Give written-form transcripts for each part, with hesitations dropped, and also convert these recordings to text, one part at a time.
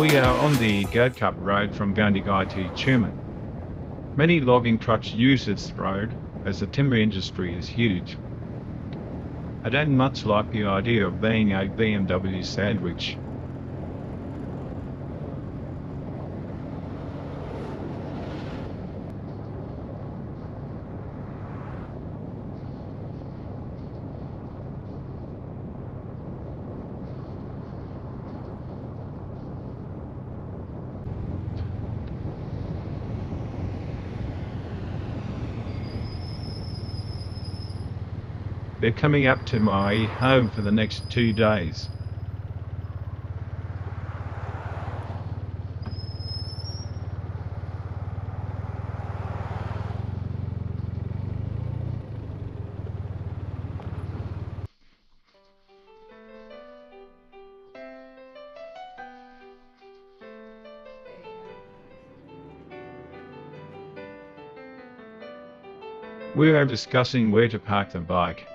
We are on the Goat Cup Road from Gundagai to Tumut. Many logging trucks use this road as the timber industry is huge. I don't much like the idea of being a BMW sandwich. They're coming up to my home for the next 2 days. We are discussing where to park the bike.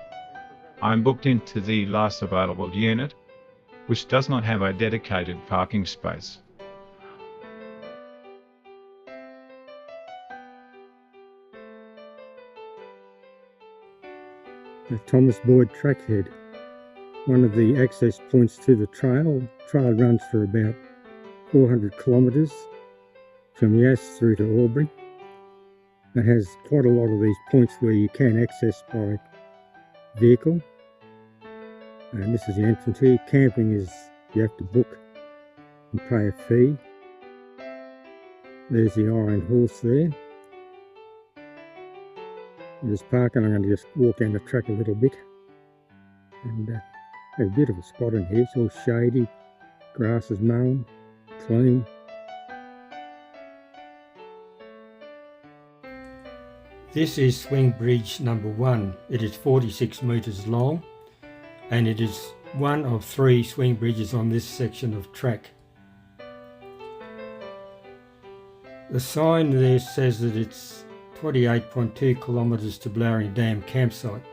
I'm booked into the last available unit, which does not have a dedicated parking space. The Thomas Boyd Trackhead, one of the access points to the trail. The trail runs for about 400 kilometres from Yass through to Albury. It has quite a lot of these points where you can access by vehicle. And this is the entrance here. Camping is, you have to book and pay a fee. There's the Iron Horse there. There's parking. I'm going to just walk down the track a little bit. And there's a bit of a spot in here. It's all shady. Grass is mown, clean. This is swing bridge number 1. It is 46 metres long and it is one of 3 swing bridges on this section of track. The sign there says that it's 28.2 kilometres to Blowering Dam campsite.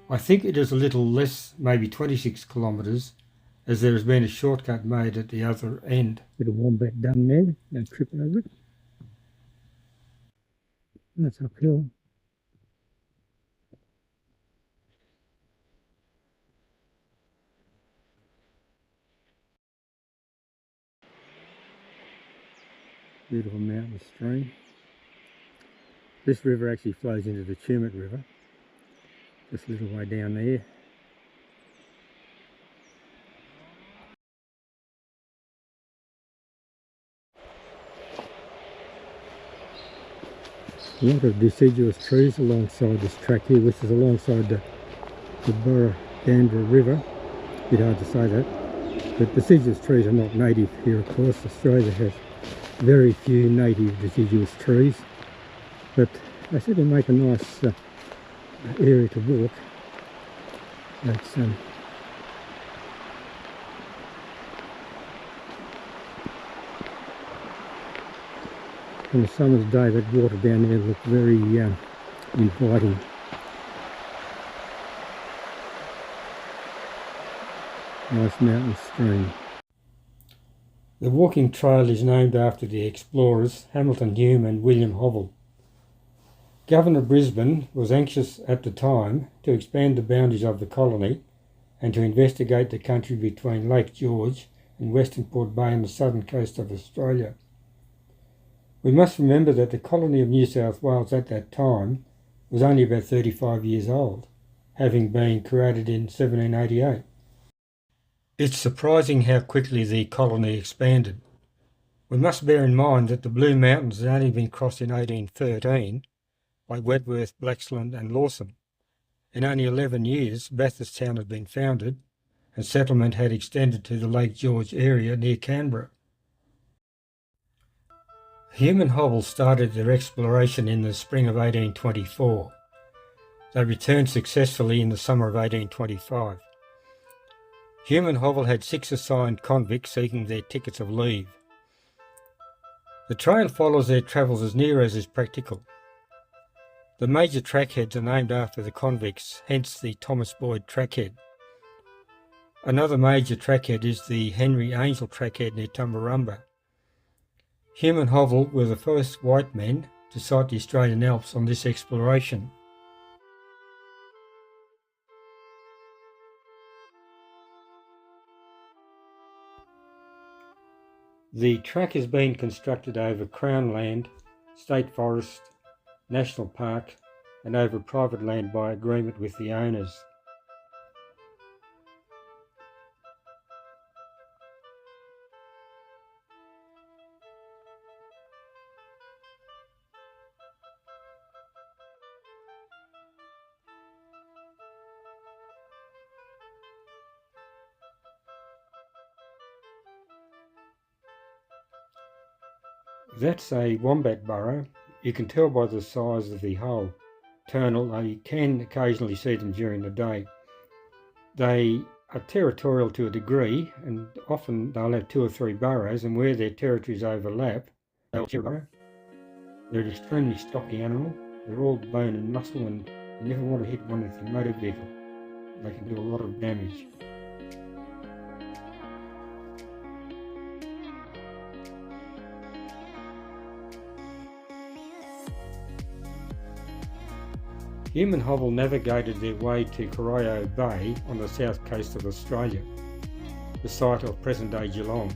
I think it is a little less, maybe 26 kilometres, as there has been a shortcut made at the other end. Bit of wombat dung there, don't trip over it. That's uphill. Beautiful mountain stream. This river actually flows into the Tumut River, just a little way down there. A lot of deciduous trees alongside this track here, which is alongside the Burra-Gandra River. A bit hard to say that, but deciduous trees are not native here, of course. Australia has very few native deciduous trees, but they certainly make a nice area to walk. It's on a summer's day, that water down there looked very inviting. Nice mountain stream. The walking trail is named after the explorers Hamilton, Hume and William Hovell. Governor Brisbane was anxious at the time to expand the boundaries of the colony and to investigate the country between Lake George and Western Port Bay on the southern coast of Australia. We must remember that the colony of New South Wales at that time was only about 35 years old, having been created in 1788. It's surprising how quickly the colony expanded. We must bear in mind that the Blue Mountains had only been crossed in 1813 by Wentworth, Blaxland and Lawson. In only 11 years, Bathurstown had been founded and settlement had extended to the Lake George area near Canberra. Hume and Hovell started their exploration in the spring of 1824. They returned successfully in the summer of 1825. Hume and Hovell had 6 assigned convicts seeking their tickets of leave. The trail follows their travels as near as is practical. The major trackheads are named after the convicts, hence the Thomas Boyd Trackhead. Another major trackhead is the Henry Angel trackhead near Tumbarumba. Hume and Hovell were the first white men to sight the Australian Alps on this exploration. The track has been constructed over Crown land, State Forest, National Park and over private land by agreement with the owners. That's a wombat burrow. You can tell by the size of the hole. Terminal, you can occasionally see them during the day. They are territorial to a degree, and often they'll have 2 or 3 burrows, and where their territories overlap, they'll burrow. They're an extremely stocky animal. They're all bone and muscle, and you never want to hit one with your motor vehicle. They can do a lot of damage. Hume and Hovell navigated their way to Corio Bay on the south coast of Australia, the site of present-day Geelong.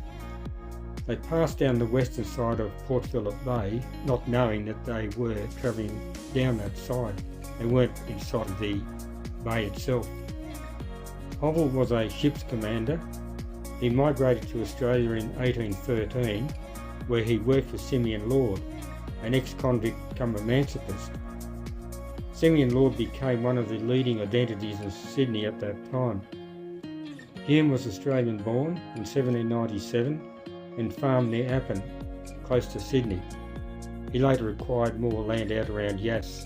They passed down the western side of Port Phillip Bay, not knowing that they were travelling down that side. They weren't inside the bay itself. Hovell was a ship's commander. He migrated to Australia in 1813, where he worked for Simeon Lord, an ex-convict come emancipist. Simeon Lord became one of the leading identities in Sydney at that time. Hume was Australian born in 1797 and farmed near Appin, close to Sydney. He later acquired more land out around Yass.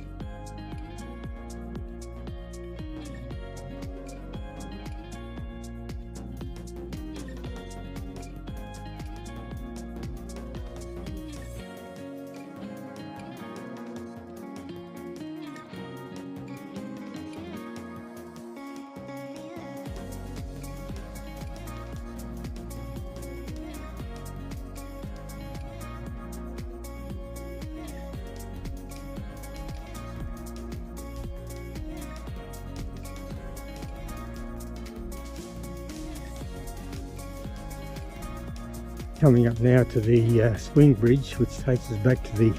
Coming up now to the swing bridge, which takes us back to the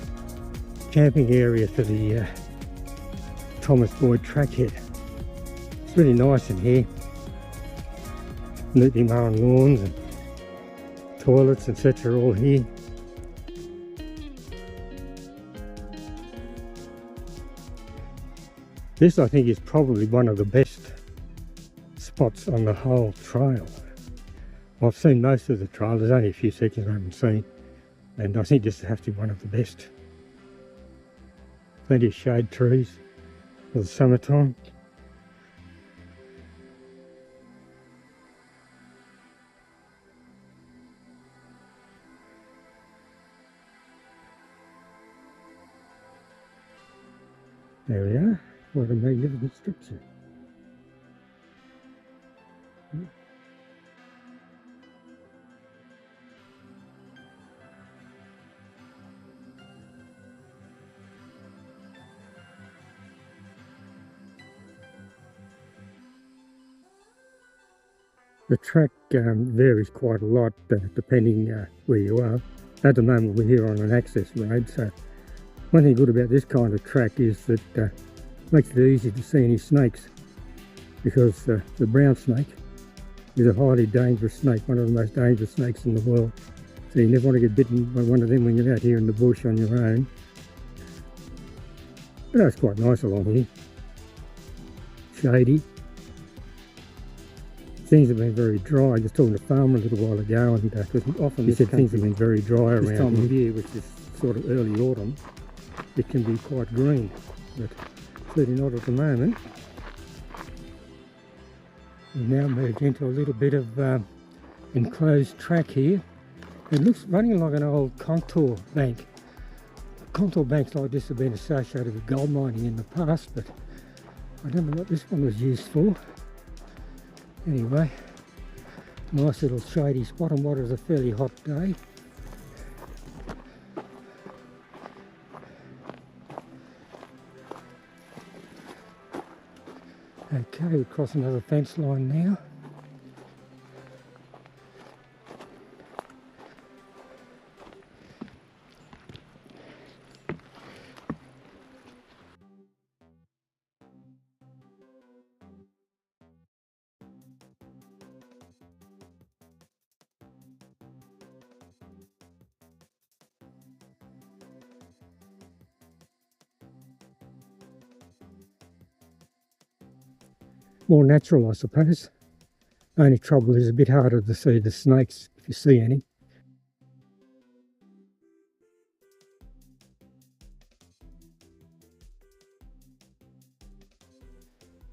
camping area for the Thomas Boyd Trackhead. It's really nice in here. Neatly mown lawns and toilets, etc. all here. This, I think, is probably one of the best spots on the whole trail. I've seen most of the trail, there's only a few sections I haven't seen, and I think this has to be one of the best. Plenty of shade trees for the summertime. There we are, what a magnificent structure. The track varies quite a lot depending where you are. At the moment we're here on an access road, so one thing good about this kind of track is that it makes it easy to see any snakes, because the brown snake is a highly dangerous snake, one of the most dangerous snakes in the world. So you never want to get bitten by one of them when you're out here in the bush on your own. But that's quite nice along here. Shady. Things have been very dry. I was talking to a farmer a little while ago, and often he said things have been very dry around this time of year, which is sort of early autumn. It can be quite green, but certainly not at the moment. We've now moved into a little bit of enclosed track here. It looks running like an old contour bank. Contour banks like this have been associated with gold mining in the past, but I don't know what this one was used for. Anyway, Nice little shady spot on what is a fairly hot day. Okay, we cross another fence line now. More natural, I suppose. Only trouble is a bit harder to see the snakes, if you see any.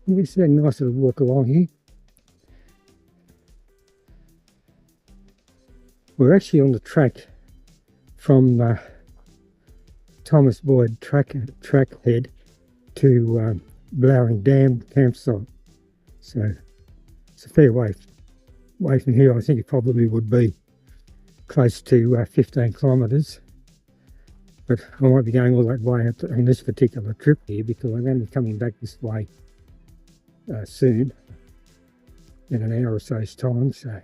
It's a nice little walk along here. We're actually on the track from Thomas Boyd track head to Blowering Dam campsite. So it's a fair way from here. I think it probably would be close to 15 kilometres. But I won't be going all that way on this particular trip here because I'm going to be coming back this way soon, in an hour or so's time. So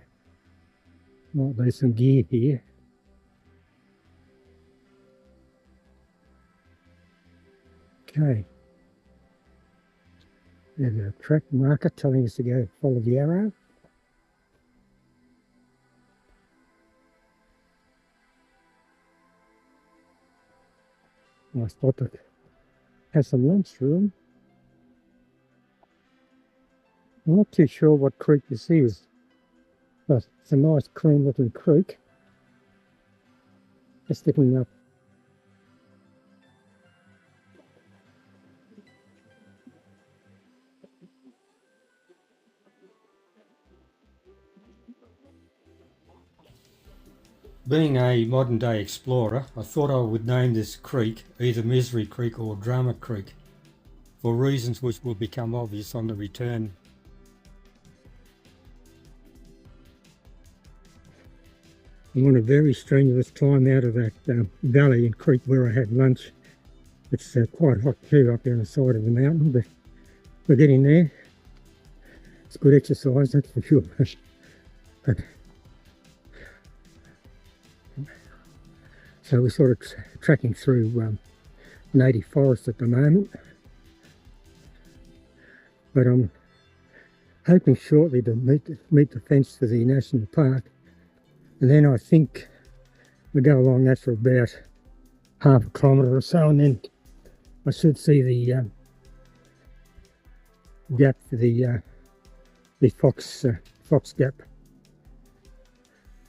might be some gear here. Okay. There's a track marker telling us to go follow the arrow. Nice spot to have some lunch through them. I'm not too sure what creek this is, but it's a nice clean looking creek. Just looking up. Being a modern day explorer, I thought I would name this creek either Misery Creek or Drama Creek, for reasons which will become obvious on the return. I'm on a very strenuous climb out of that valley and creek where I had lunch. It's quite hot too up there on the side of the mountain, but we're getting there. It's good exercise, that's for sure. But so we're sort of tracking through native forest at the moment, but I'm hoping shortly to meet the fence to the national park, and then I think we go along that for about half a kilometre or so, and then I should see the gap for the fox gap.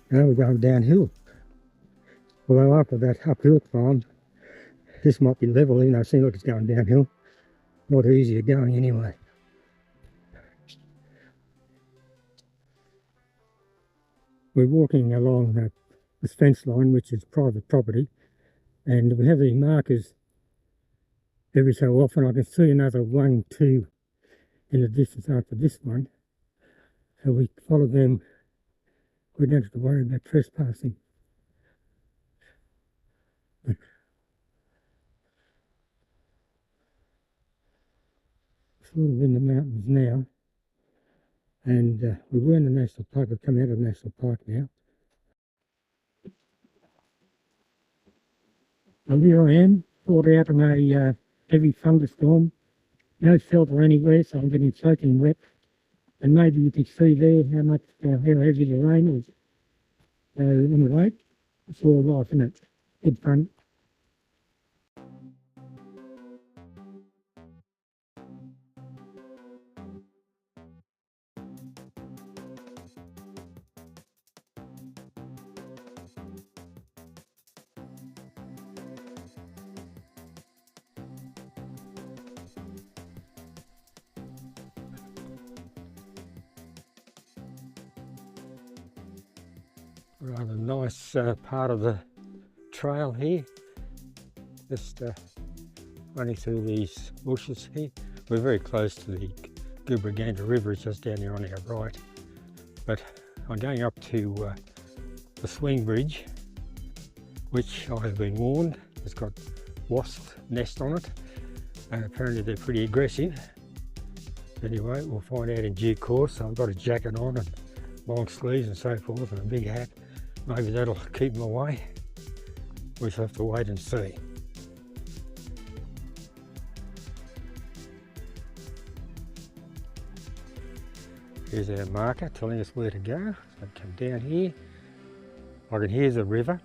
Now we're going downhill. Although after that uphill climb, this might be level, even though it seems like it's going downhill. Not easier going anyway. We're walking along this fence line, which is private property, and we have the markers every so often. I can see another 1, 2 in the distance after this one. So we follow them. We don't have to worry about trespassing. Sort of in the mountains now, and we were in the national park. We've come out of the national park now. And here I am, caught out in a heavy thunderstorm. No shelter anywhere, so I'm getting soaking wet. And maybe you can see there how heavy the rain is. Anyway, it's all life, isn't it? Good fun. Rather nice part of the trail here, just running through these bushes here. We're very close to the Gubra River, it's just down there on our right, but I'm going up to the swing bridge, which I have been warned has got wasp nest on it, and apparently they're pretty aggressive. Anyway, we'll find out in due course. So I've got a jacket on and long sleeves and so forth and a big hat. Maybe that'll keep them away. We shall have to wait and see. Here's our marker telling us where to go. So come down here. I can hear the river.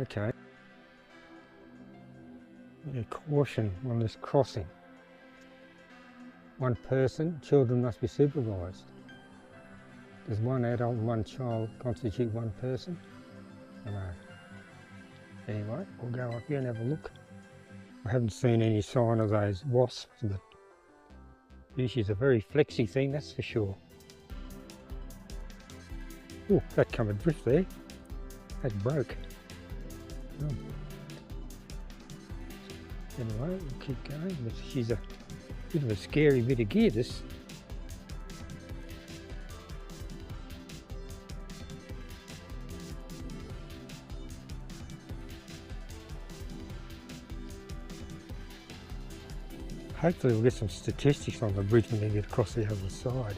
Okay. Caution on this crossing. One person, children must be supervised. Does one adult and one child constitute one person? I don't know. Anyway, we'll go up here and have a look. I haven't seen any sign of those wasps, but she's a very flexy thing, that's for sure. Oh, that come adrift there. That broke. Oh. Anyway, we'll keep going. But she's a bit of a scary bit of gear, this. Hopefully we'll get some statistics on the bridge when we get across the other side.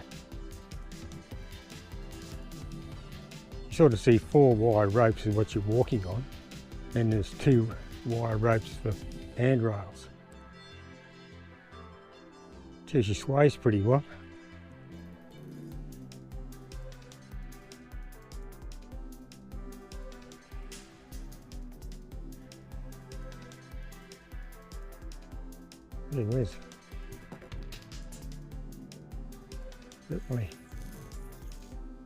You sort of see 4 wire ropes is what you're walking on, and there's 2 wire ropes for handrails. Gee, she sways pretty well. Anyways, certainly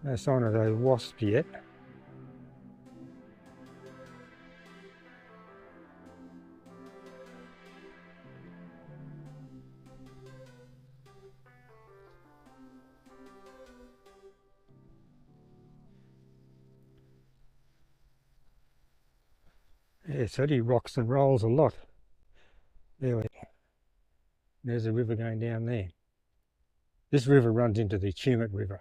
no sign of those wasps yet. Yeah, so he rocks and rolls a lot. There we go. There's a river going down there. This river runs into the Tumut River.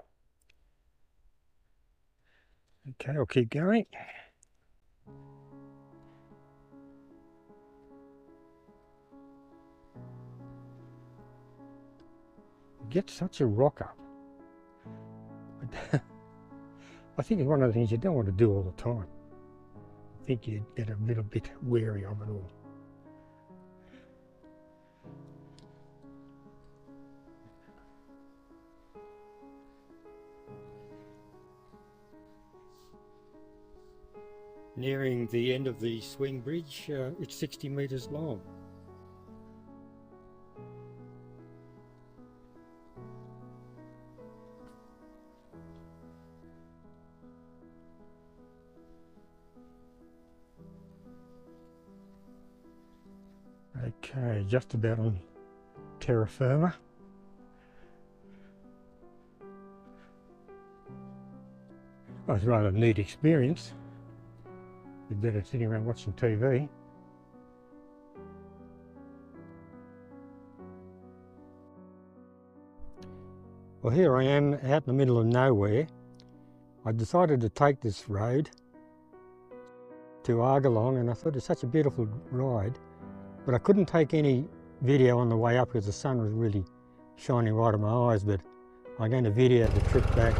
Okay, I'll keep going. You get such a rock up. I think it's one of the things you don't want to do all the time. I think you'd get a little bit wary of it all. Nearing the end of the swing bridge, it's 60 metres long. Okay, just about on terra firma. It was a rather neat experience. You'd better sitting around watching TV. Well, here I am out in the middle of nowhere. I decided to take this road to Argalong, and I thought it's such a beautiful ride, but I couldn't take any video on the way up because the sun was really shining right in my eyes, but I'm going to video the trip back.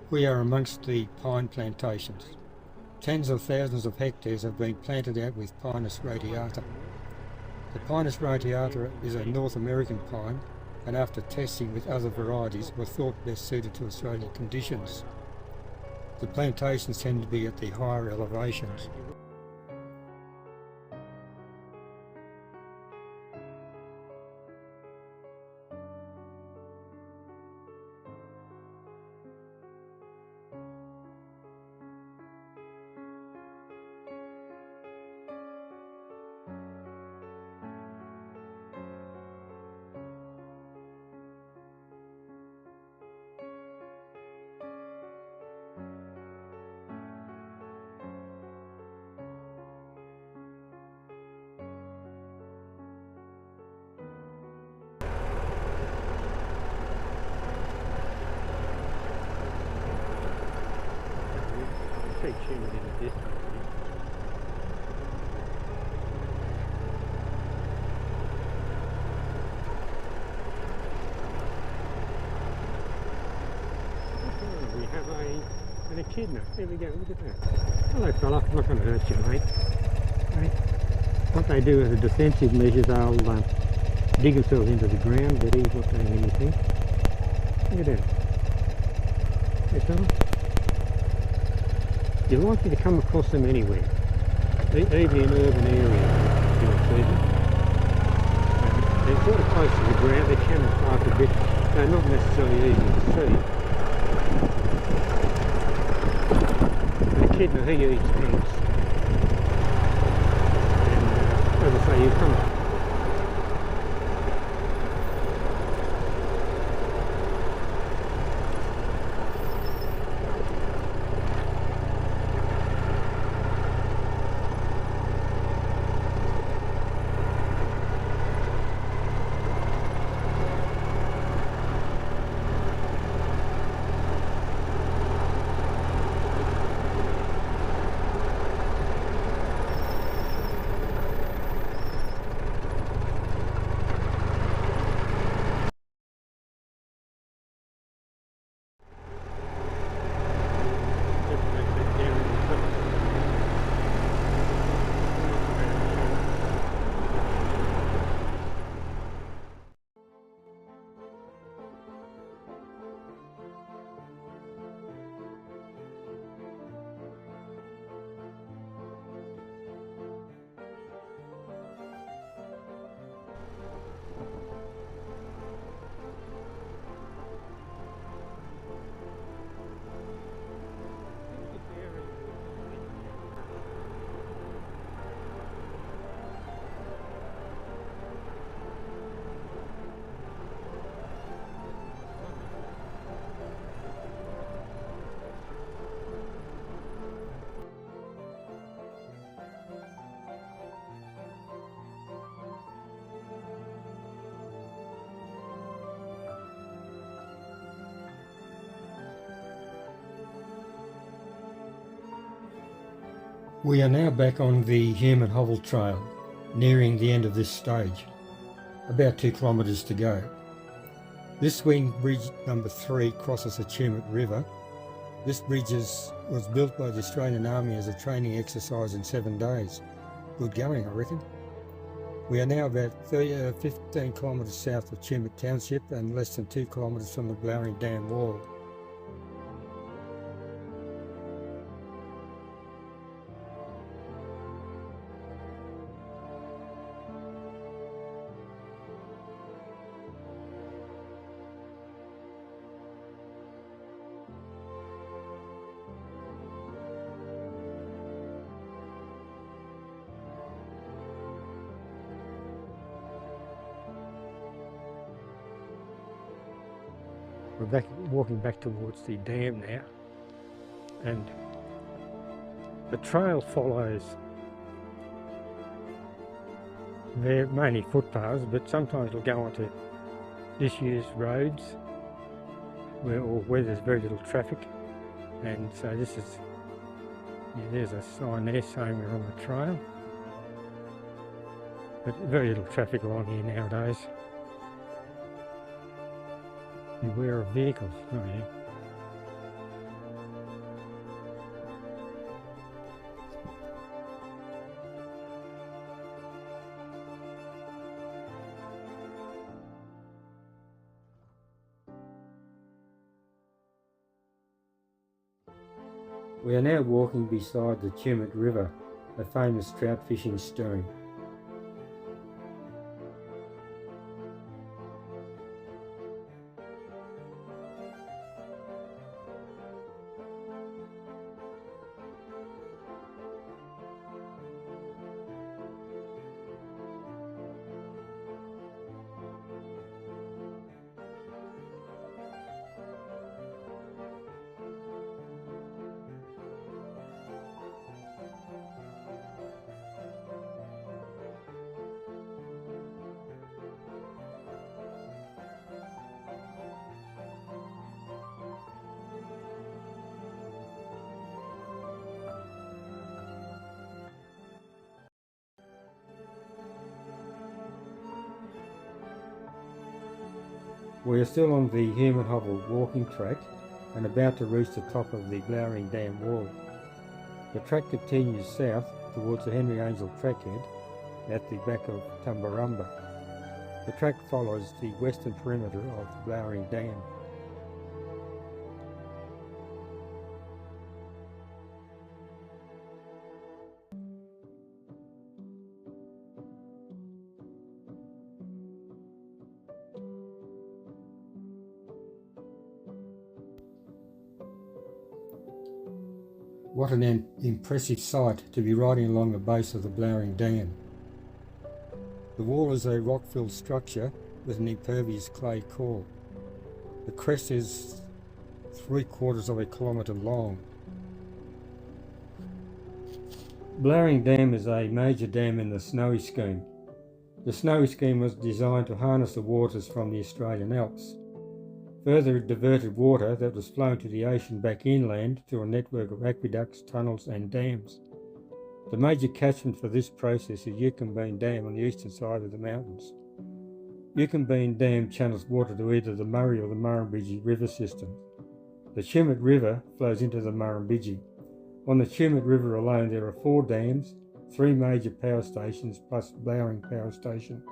We are amongst the pine plantations. Tens of thousands of hectares have been planted out with Pinus radiata. The Pinus radiata is a North American pine, and after testing with other varieties were thought best suited to Australian conditions. The plantations tend to be at the higher elevations. echidna. There we go, look at that. Hello fella, I'm not going to hurt you mate. Hey. What they do as a defensive measure, they'll dig themselves into the ground, but he's not doing anything. Look at that. Hey fella. You're likely to come across them anywhere, even in urban areas. You'll see them. They're sort of close to the ground, they're camouflaged a bit. They're not necessarily easy to see. The echidna, he eats ants. And as I say, you come. We are now back on the Hume and Hovell Trail, nearing the end of this stage. About 2 kilometres to go. This swing bridge number 3 crosses the Tumut River. This bridge was built by the Australian Army as a training exercise in 7 days. Good going, I reckon. We are now about 15 kilometres south of Tumut Township and less than 2 kilometres from the Blowering Dam wall. We're walking back towards the dam now, and the trail follows they're mainly footpaths, but sometimes it'll go onto disused roads where there's very little traffic, and so this is, there's a sign there saying we're on the trail, but very little traffic along here nowadays. Beware of vehicles. Oh yeah. We are now walking beside the Tumut River, a famous trout fishing stream. We are still on the Hume and Hovell Walking Track, and about to reach the top of the Blowering Dam wall. The track continues south towards the Henry Angel trackhead at the back of Tumbarumba. The track follows the western perimeter of the Blowering Dam. What an impressive sight to be riding along the base of the Blowering Dam. The wall is a rock-filled structure with an impervious clay core. The crest is 3/4 of a kilometre long. Blowering Dam is a major dam in the Snowy Scheme. The Snowy Scheme was designed to harness the waters from the Australian Alps. Further, it diverted water that was flowing to the ocean back inland through a network of aqueducts, tunnels and dams. The major catchment for this process is Hume Dam on the eastern side of the mountains. Hume Dam channels water to either the Murray or the Murrumbidgee river system. The Tumut River flows into the Murrumbidgee. On the Tumut River alone there are 4 dams, 3 major power stations plus Blowering Power Station.